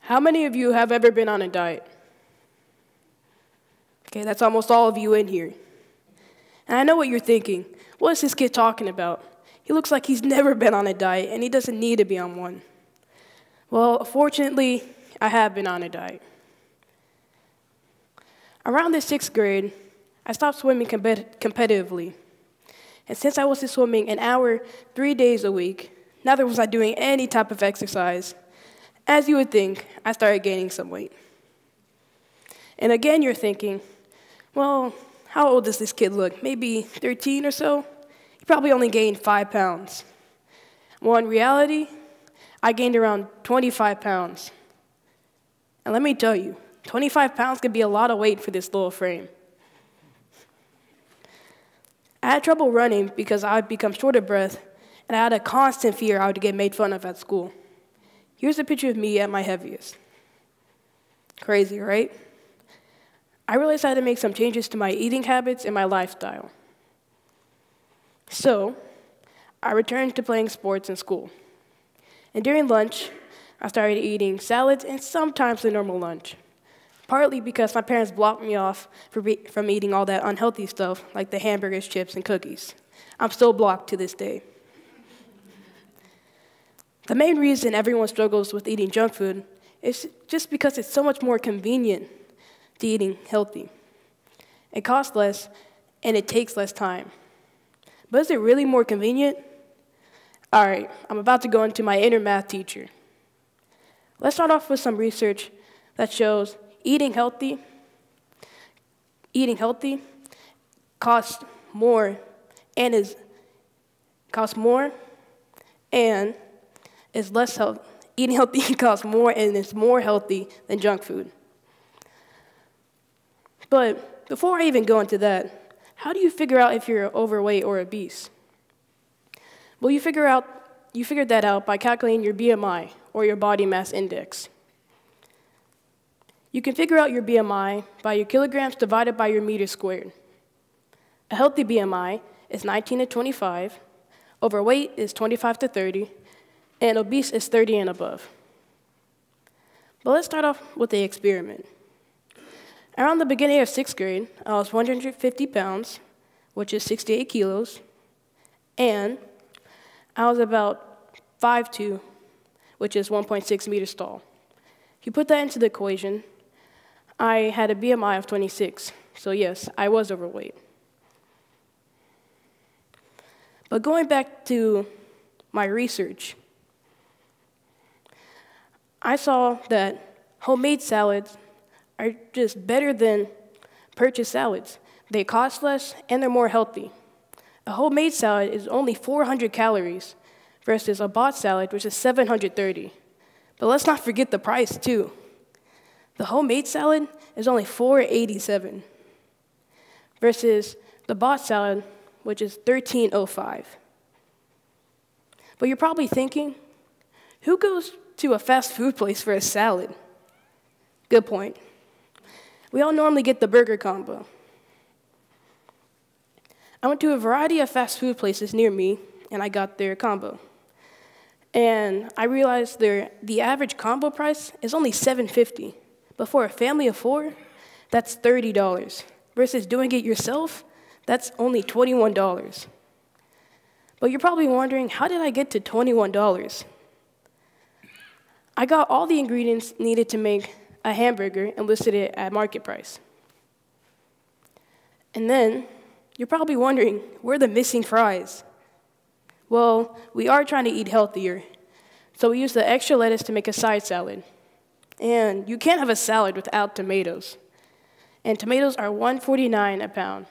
How many of you have ever been on a diet? Okay, that's almost all of you in here. And I know what you're thinking. What is this kid talking about? He looks like he's never been on a diet, and he doesn't need to be on one. Well, fortunately, I have been on a diet. Around the 6th grade, I stopped swimming competitively. And since I wasn't swimming an hour 3 days a week, neither was I doing any type of exercise. As you would think, I started gaining some weight. And again, you're thinking, well, how old does this kid look? Maybe 13 or so? He probably only gained 5 pounds. Well, in reality, I gained around 25 pounds. And let me tell you, 25 pounds can be a lot of weight for this little frame. I had trouble running because I would become short of breath, and I had a constant fear I would get made fun of at school. Here's a picture of me at my heaviest. Crazy, right? I realized I had to make some changes to my eating habits and my lifestyle. So, I returned to playing sports in school. And during lunch, I started eating salads and sometimes a normal lunch, partly because my parents blocked me off from eating all that unhealthy stuff like the hamburgers, chips, and cookies. I'm still blocked to this day. The main reason everyone struggles with eating junk food is just because it's so much more convenient to eating healthy. It costs less, and it takes less time. But is it really more convenient? All right, I'm about to go into my inner math teacher. Let's start off with some research that shows eating healthy costs more and is less healthy. Eating healthy costs more and is more healthy than junk food. But before I even go into that, how do you figure out if you're overweight or obese? Well, you figured that out by calculating your BMI, or your body mass index. You can figure out your BMI by your kilograms divided by your meters squared. A healthy BMI is 19 to 25, overweight is 25 to 30, and obese is 30 and above. But let's start off with the experiment. Around the beginning of 6th grade, I was 150 pounds, which is 68 kilos, and I was about 5'2", which is 1.6 meters tall. If you put that into the equation, I had a BMI of 26, so yes, I was overweight. But going back to my research, I saw that homemade salads are just better than purchased salads. They cost less and they're more healthy. A homemade salad is only 400 calories versus a bought salad, which is 730. But let's not forget the price, too. The homemade salad is only $4.87 versus the bought salad, which is $13.05. But you're probably thinking, who goes to a fast food place for a salad? Good point. We all normally get the burger combo. I went to a variety of fast food places near me, and I got their combo. And I realized the average combo price is only $7.50. But for a family of 4, that's $30. Versus doing it yourself, that's only $21. But you're probably wondering, how did I get to $21? I got all the ingredients needed to make a hamburger and listed it at market price. And then, you're probably wondering, where are the missing fries? Well, we are trying to eat healthier, so we use the extra lettuce to make a side salad. And you can't have a salad without tomatoes. And tomatoes are $1.49 a pound,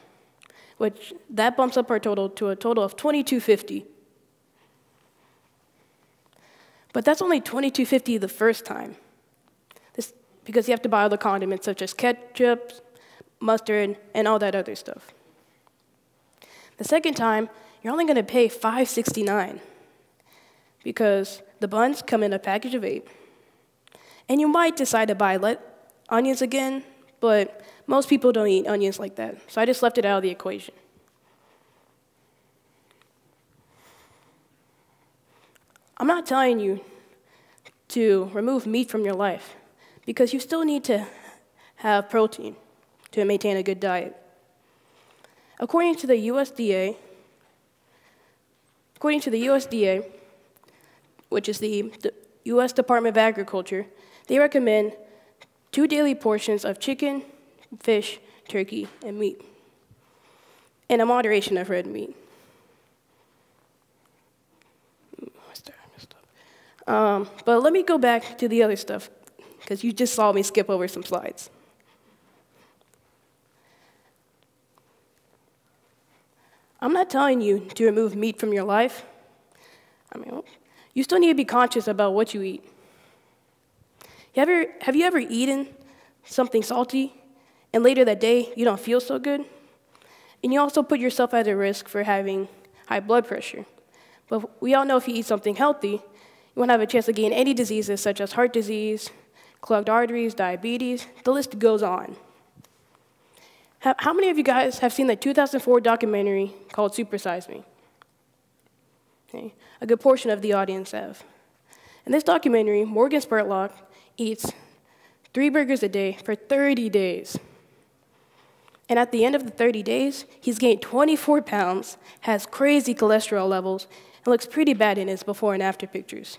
which that bumps up our total to a total of $22.50. But that's only $22.50 the first time. This because you have to buy all the condiments such as ketchup, mustard, and all that other stuff. The second time, you're only going to pay $5.69 because the buns come in a package of 8. And you might decide to buy onions again, but most people don't eat onions like that, so I just left it out of the equation. I'm not telling you to remove meat from your life, because you still need to have protein to maintain a good diet. According to the USDA, which is the U.S. Department of Agriculture, they recommend 2 daily portions of chicken, fish, turkey, and meat, and a moderation of red meat. But let me go back to the other stuff, because you just saw me skip over some slides. I'm not telling you to remove meat from your life. You still need to be conscious about what you eat. Have you ever eaten something salty, and later that day you don't feel so good? And you also put yourself at a risk for having high blood pressure. But we all know if you eat something healthy, you won't have a chance to gain any diseases such as heart disease, clogged arteries, diabetes, the list goes on. How many of you guys have seen the 2004 documentary called Super Size Me? Okay. A good portion of the audience have. In this documentary, Morgan Spurlock eats 3 burgers a day for 30 days. And at the end of the 30 days, he's gained 24 pounds, has crazy cholesterol levels, and looks pretty bad in his before and after pictures.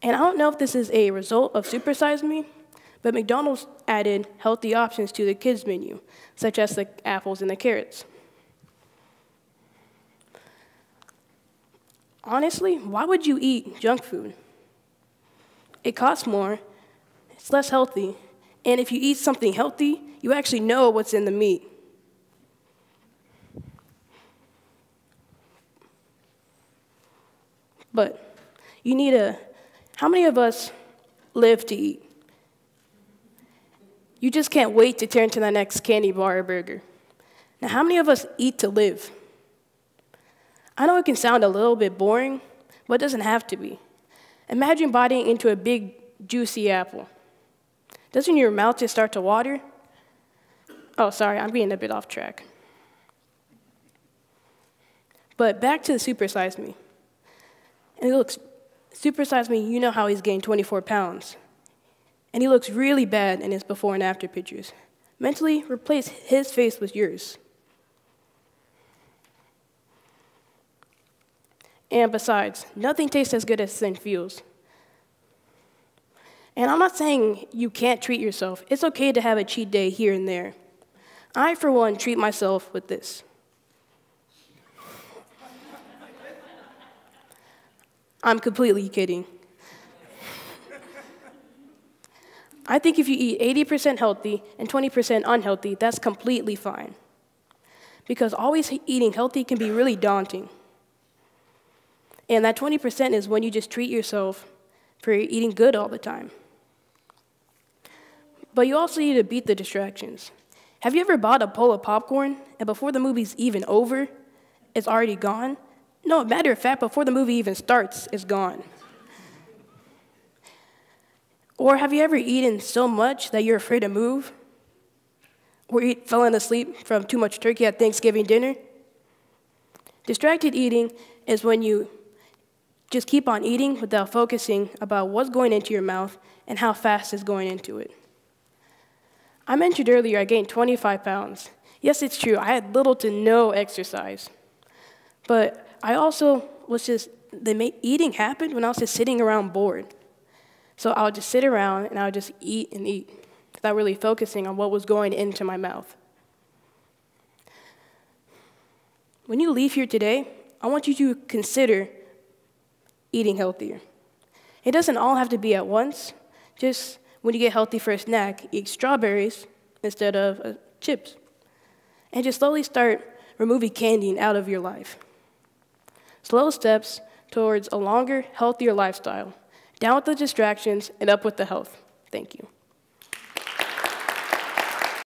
And I don't know if this is a result of Super Size Me, but McDonald's added healthy options to the kids' menu, such as the apples and the carrots. Honestly, why would you eat junk food? It costs more, it's less healthy, and if you eat something healthy, you actually know what's in the meat. But how many of us live to eat? You just can't wait to turn to the next candy bar or burger. Now, how many of us eat to live? I know it can sound a little bit boring, but it doesn't have to be. Imagine biting into a big, juicy apple. Doesn't your mouth just start to water? Oh, sorry, I'm being a bit off track. But back to the Super Size Me. And Super Size Me, you know how he's gained 24 pounds. And he looks really bad in his before and after pictures. Mentally, replace his face with yours. And besides, nothing tastes as good as thin feels. And I'm not saying you can't treat yourself. It's okay to have a cheat day here and there. I, for one, treat myself with this. I'm completely kidding. I think if you eat 80% healthy and 20% unhealthy, that's completely fine. Because always eating healthy can be really daunting. And that 20% is when you just treat yourself for eating good all the time. But you also need to beat the distractions. Have you ever bought a bowl of popcorn, and before the movie's even over, it's already gone? No, matter of fact, before the movie even starts, it's gone. Or have you ever eaten so much that you're afraid to move? Or fallen asleep from too much turkey at Thanksgiving dinner? Distracted eating is when you just keep on eating without focusing about what's going into your mouth and how fast it's going into it. I mentioned earlier I gained 25 pounds. Yes, it's true, I had little to no exercise. But I also eating happened when I was just sitting around bored. So I would just sit around and I would just eat and eat without really focusing on what was going into my mouth. When you leave here today, I want you to consider eating healthier. It doesn't all have to be at once. Just when you get healthy for a snack, eat strawberries instead of chips. And just slowly start removing candy out of your life. Slow steps towards a longer, healthier lifestyle. Down with the distractions and up with the health. Thank you.